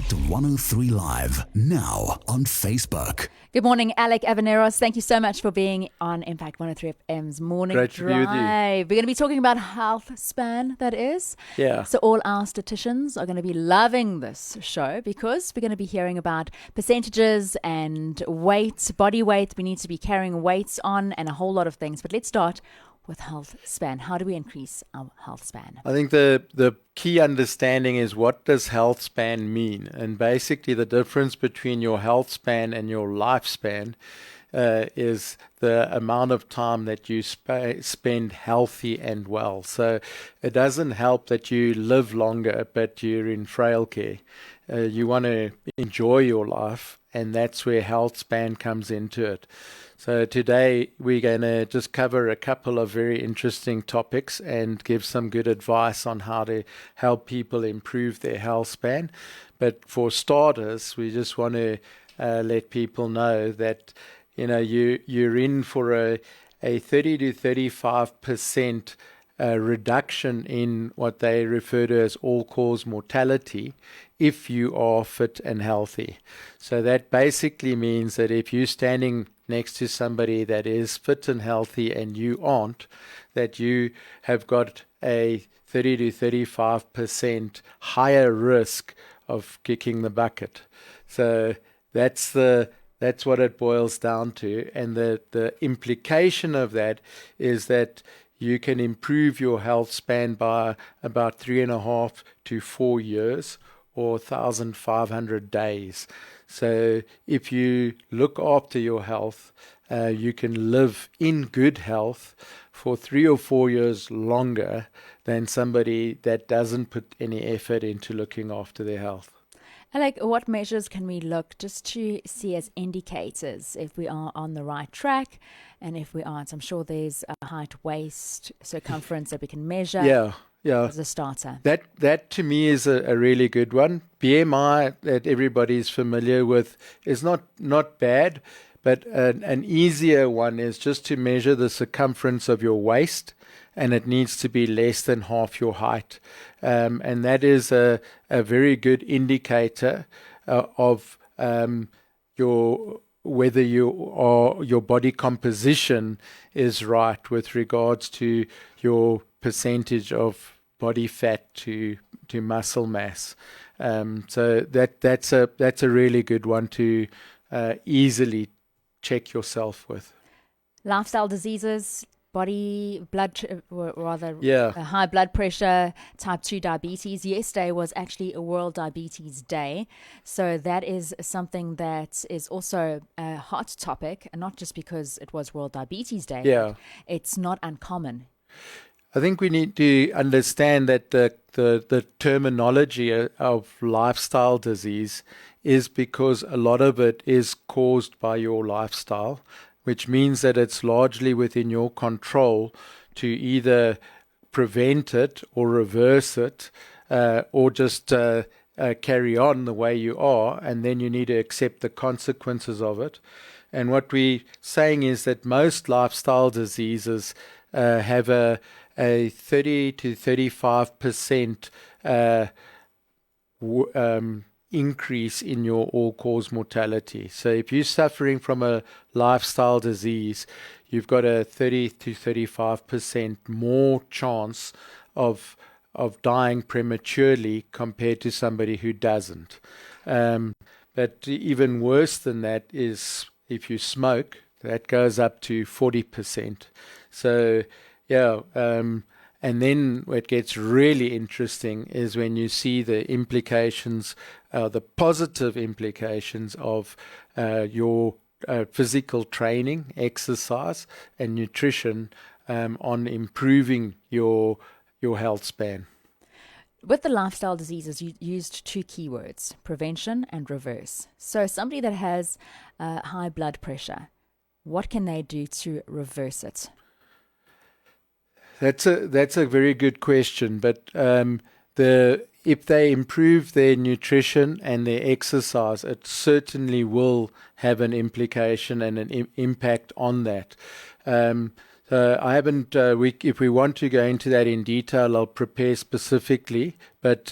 Impact 103 Live, now on Facebook. Good morning, Alec Averinos. Thank you so much for being on Impact 103 FM's Morning Great to be with you. Drive. We're going to be talking about health span, that is. Yeah. So all our statisticians are going to be loving this show because we're going to be hearing about percentages and weight, body weight. We need to be carrying weights on and a whole lot of things. But let's start with health span. How do we increase our health span? I think the key understanding is, what does health span mean? And basically the difference between your health span and your lifespan is the amount of time that you spend healthy and well. So it doesn't help that you live longer, but you're in frail care. You want to enjoy your life, and that's where health span comes into it. So today we're going to just cover a couple of very interesting topics and give some good advice on how to help people improve their health span. But for starters, we just want to let people know that you're in for a 30 to 35% reduction in what they refer to as all-cause mortality if you are fit and healthy. So that basically means that if you're standing next to somebody that is fit and healthy and you aren't, that you have got a 30 to 35% higher risk of kicking the bucket. So that's what it boils down to. And the implication of that is that you can improve your health span by about 3.5 to 4 years, or 1,500 days. So if you look after your health, you can live in good health for 3 or 4 years longer than somebody that doesn't put any effort into looking after their health. Alec, what measures can we look just to see as indicators if we are on the right track and if we aren't? I'm sure there's a height, waist, circumference that we can measure. Yeah. As a starter. That to me is a really good one. BMI, that everybody's familiar with, is not bad, but an easier one is just to measure the circumference of your waist, and it needs to be less than half your height. And that is a very good indicator of whether your body composition is right with regards to your percentage of body fat to muscle mass. So that's a really good one to easily check yourself with. Lifestyle diseases, high blood pressure, type 2 diabetes. Yesterday was actually a World Diabetes Day. So that is something that is also a hot topic, and not just because it was World Diabetes Day. Yeah. It's not uncommon. I think we need to understand that the terminology of lifestyle disease is because a lot of it is caused by your lifestyle, which means that it's largely within your control to either prevent it or reverse it, or just carry on the way you are, and then you need to accept the consequences of it. And what we're saying is that most lifestyle diseases have a 30 to 35% increase in your all-cause mortality. So if you're suffering from a lifestyle disease, you've got a 30 to 35% more chance of dying prematurely compared to somebody who doesn't. But even worse than that is if you smoke, that goes up to 40%. So and then what gets really interesting is when you see the implications, the positive implications of your physical training, exercise, and nutrition on improving your health span. With the lifestyle diseases, you used two keywords, prevention and reverse. So somebody that has high blood pressure, what can they do to reverse it? That's a very good question, but if they improve their nutrition and their exercise, it certainly will have an implication and an impact on that. I haven't. If we want to go into that in detail, I'll prepare specifically. But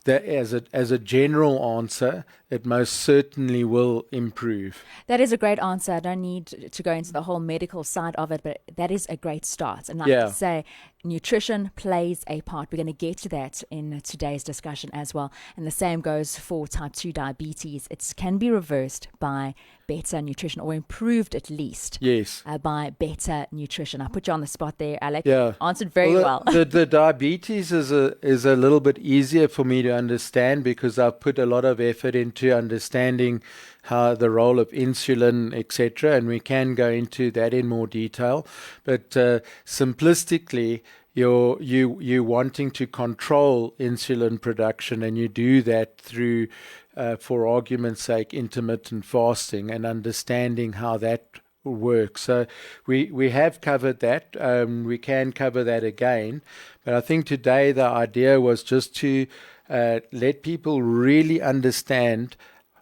as a general answer, it most certainly will improve. That is a great answer. I don't need to go into the whole medical side of it, but that is a great start. And like Yeah. you say, nutrition plays a part. We're going to get to that in today's discussion as well. And the same goes for type 2 diabetes. It can be reversed by better nutrition, or improved at least. Yes. By better nutrition. I put you on the spot there, Alec. Yeah. Answered very well. The diabetes is a little bit easier for me to understand, because I've put a lot of effort into understanding how the role of insulin, etc., and we can go into that in more detail. But simplistically, you wanting to control insulin production, and you do that through, for argument's sake, intermittent fasting, and understanding how that works. So we have covered that. We can cover that again. But I think today the idea was just to let people really understand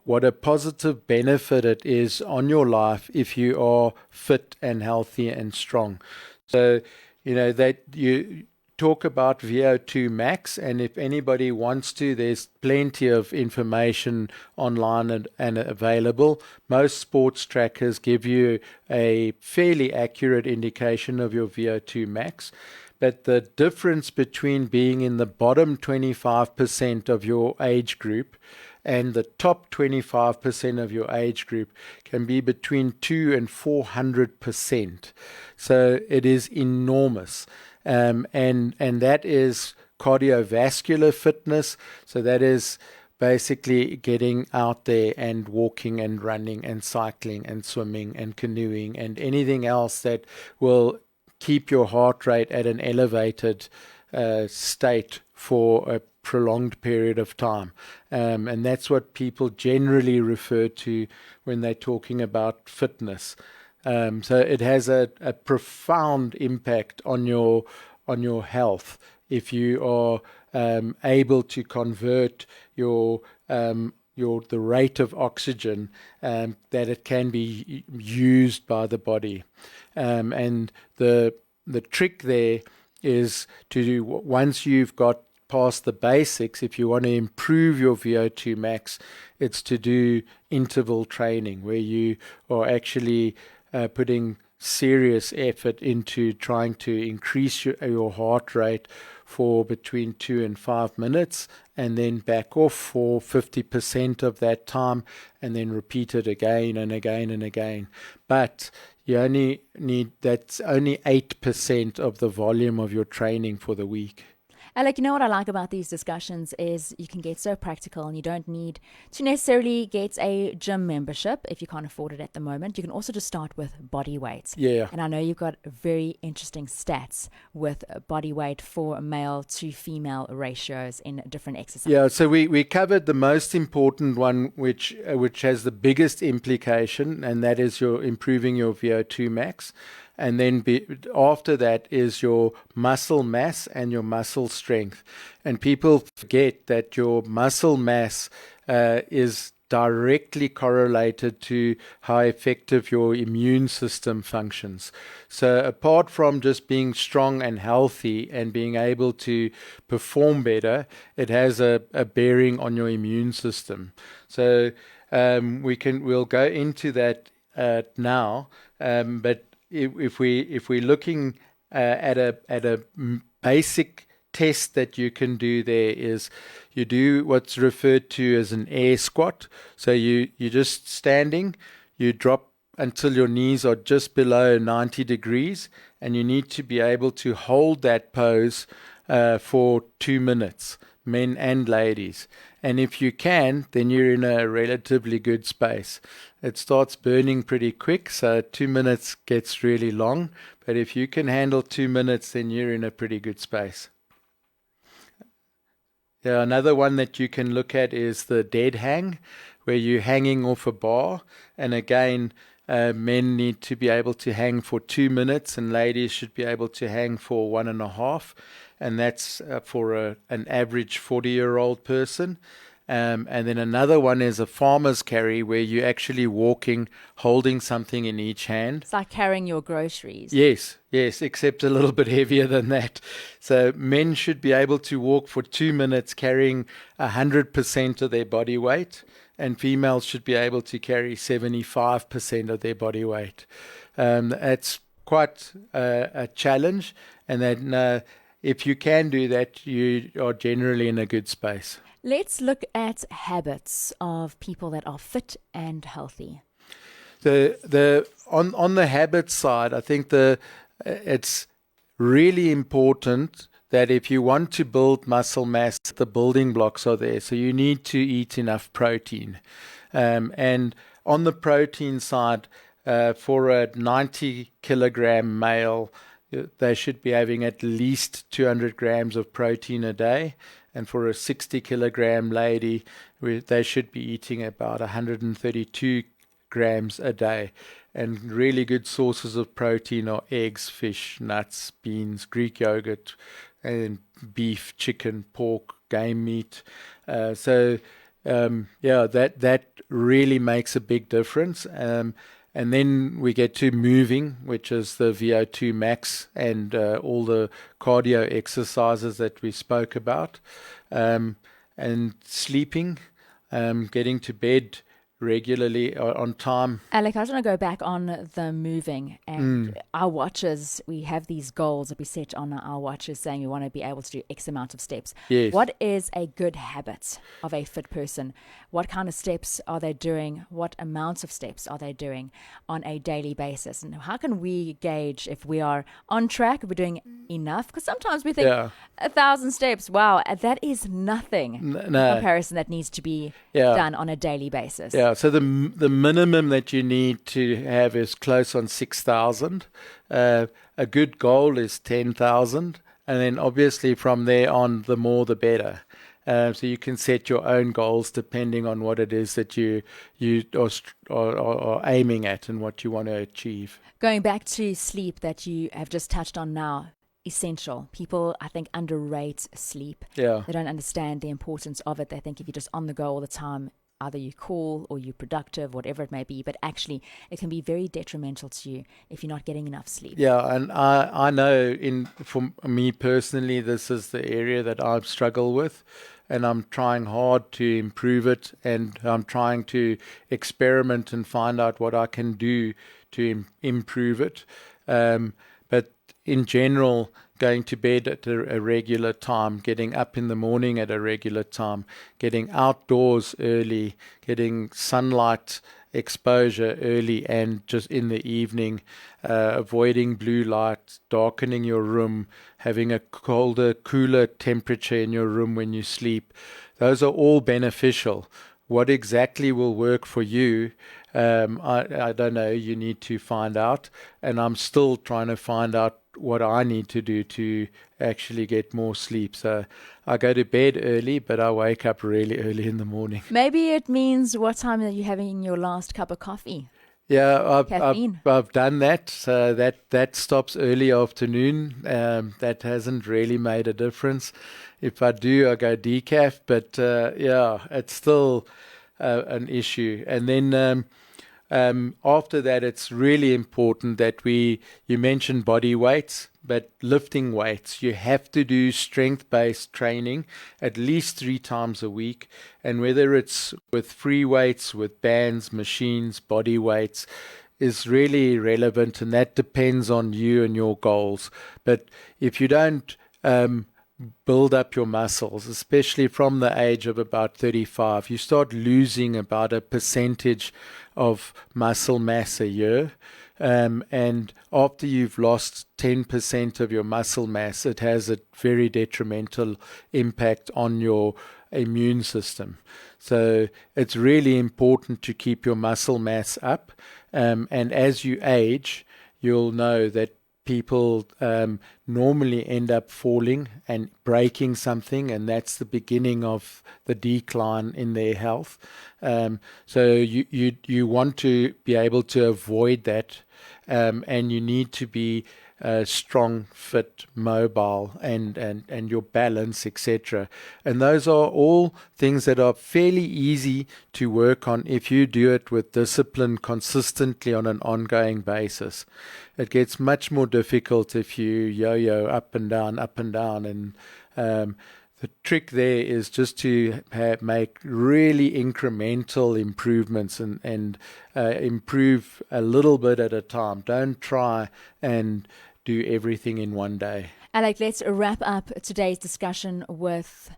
what a positive benefit it is on your life if you are fit and healthy and strong. So, that you talk about VO2 max, and if anybody wants to, there's plenty of information online and available. Most sports trackers give you a fairly accurate indication of your VO2 max. But the difference between being in the bottom 25% of your age group and the top 25% of your age group can be between 200 and 400%. So it is enormous. And that is cardiovascular fitness. So that is basically getting out there and walking and running and cycling and swimming and canoeing and anything else that will keep your heart rate at an elevated state for a prolonged period of time. And that's what people generally refer to when they're talking about fitness. So it has a profound impact on your health if you are able to convert the rate of oxygen that it can be used by the body. And the trick there is to do, once you've got past the basics, if you want to improve your VO2 max, it's to do interval training, where you are actually putting serious effort into trying to increase your heart rate for between 2 and 5 minutes, and then back off for 50% of that time, and then repeat it again and again and again. But you only need, that's only 8% of the volume of your training for the week. Alec, what I like about these discussions is you can get so practical, and you don't need to necessarily get a gym membership if you can't afford it at the moment. You can also just start with body weight. Yeah. And I know you've got very interesting stats with body weight for male to female ratios in different exercises. Yeah, so we covered the most important one, which has the biggest implication, and that is improving your VO2 max. And then after that is your muscle mass and your muscle strength. And people forget that your muscle mass is directly correlated to how effective your immune system functions. So apart from just being strong and healthy and being able to perform better, it has a bearing on your immune system. So we'll go into that now, but if we're looking at a basic test that you can do, there is you do what's referred to as an air squat. So you're just standing, you drop until your knees are just below 90 degrees, and you need to be able to hold that pose for 2 minutes, men and ladies. And if you can, then you're in a relatively good space. It starts burning pretty quick, so 2 minutes gets really long. But if you can handle 2 minutes, then you're in a pretty good space. Yeah, another one that you can look at is the dead hang, where you're hanging off a bar. And again, men need to be able to hang for 2 minutes, and ladies should be able to hang for 1.5. And that's for an average 40-year-old person. And then another one is a farmer's carry, where you're actually walking, holding something in each hand. It's like carrying your groceries. Yes, except a little bit heavier than that. So men should be able to walk for 2 minutes carrying 100% of their body weight, and females should be able to carry 75% of their body weight. It's quite a challenge, and then if you can do that, you are generally in a good space. Let's look at habits of people that are fit and healthy. On the habit side, I think it's really important that if you want to build muscle mass, the building blocks are there. So you need to eat enough protein. And on the protein side, for a 90 kilogram male, they should be having at least 200 grams of protein a day. And for a 60 kilogram lady, they should be eating about 132 grams a day. And really good sources of protein are eggs, fish, nuts, beans, Greek yogurt, and beef, chicken, pork, game meat. That really makes a big difference. And then we get to moving, which is the VO2 max and all the cardio exercises that we spoke about. And sleeping, getting to bed regularly on time. Alec, I just want to go back on the moving and our watches. We have these goals that we set on our watches saying we want to be able to do X amount of steps. Yes. What is a good habit of a fit person? What kind of steps are they doing? What amounts of steps are they doing on a daily basis? And how can we gauge if we are on track, if we're doing enough? Because sometimes we think 1,000 steps, wow, that is nothing in comparison that needs to be done on a daily basis. Yeah, so the minimum that you need to have is close on 6,000. A good goal is 10,000. And then obviously from there on, the more the better. So you can set your own goals depending on what it is that you are aiming at and what you want to achieve. Going back to sleep that you have just touched on now, essential. People, I think, underrate sleep. Yeah. They don't understand the importance of it. They think if you're just on the go all the time, either you're cool or you're productive, whatever it may be, but actually it can be very detrimental to you if you're not getting enough sleep. Yeah, and I know for me personally, this is the area that I struggle with, and I'm trying hard to improve it, and I'm trying to experiment and find out what I can do to improve it. But in general, going to bed at a regular time, getting up in the morning at a regular time, getting outdoors early, getting sunlight exposure early and just in the evening, avoiding blue light, darkening your room, having a colder, cooler temperature in your room when you sleep. Those are all beneficial. What exactly will work for you? I don't know. You need to find out. And I'm still trying to find out what I need to do to actually get more sleep. So I go to bed early, but I wake up really early in the morning. Maybe it means what time are you having your last cup of coffee? Yeah, Caffeine. I've done that. So that stops early afternoon. That hasn't really made a difference. If I do, I go decaf. But it's still an issue. And then after that, it's really important that you mentioned body weights, but lifting weights. You have to do strength-based training at least 3 times a week. And whether it's with free weights, with bands, machines, body weights, is really relevant. And that depends on you and your goals. But if you don't build up your muscles, especially from the age of about 35, you start losing about a percentage of muscle mass a year. And after you've lost 10% of your muscle mass, it has a very detrimental impact on your immune system. So it's really important to keep your muscle mass up. And as you age, you'll know that people normally end up falling and breaking something, and that's the beginning of the decline in their health. So you want to be able to avoid that, and you need to be strong, fit, mobile, and your balance, etc. And those are all things that are fairly easy to work on if you do it with discipline consistently on an ongoing basis. It gets much more difficult if you yo-yo up and down, and the trick there is just to make really incremental improvements and improve a little bit at a time. Don't try and do everything in one day. Alec, let's wrap up today's discussion with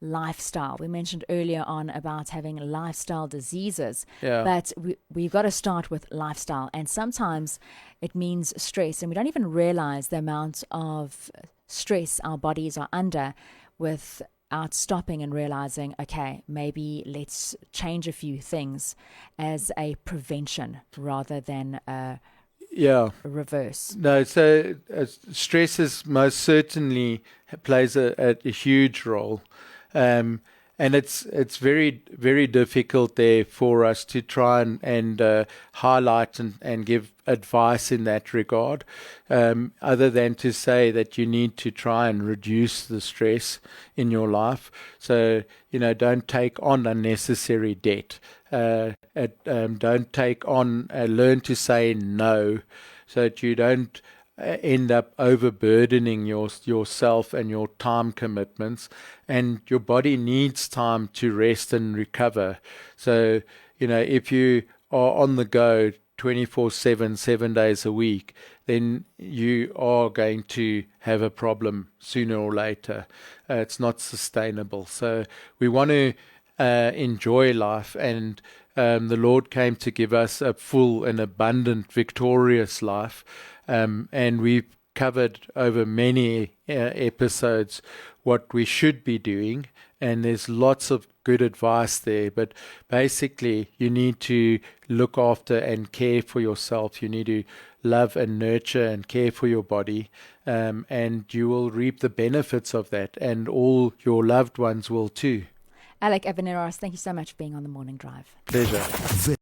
lifestyle. We mentioned earlier on about having lifestyle diseases, but we've got to start with lifestyle. And sometimes it means stress, and we don't even realize the amount of stress our bodies are under without stopping and realizing, okay, maybe let's change a few things as a prevention rather than a reverse. No, so stress is most certainly plays a huge role. And it's very, very difficult there for us to try and highlight and give advice in that regard, other than to say that you need to try and reduce the stress in your life. So, don't take on unnecessary debt. Don't take on, learn to say no, so that you don't end up overburdening yourself and your time commitments, and your body needs time to rest and recover. So, if you are on the go 24/7, 7 days a week, then you are going to have a problem sooner or later. It's not sustainable. So we want to enjoy life, and the Lord came to give us a full and abundant, victorious life. And we've covered over many episodes what we should be doing, and there's lots of good advice there. But basically, you need to look after and care for yourself. You need to love and nurture and care for your body, and you will reap the benefits of that, and all your loved ones will too. Alec Averinos, thank you so much for being on The Morning Drive. Pleasure.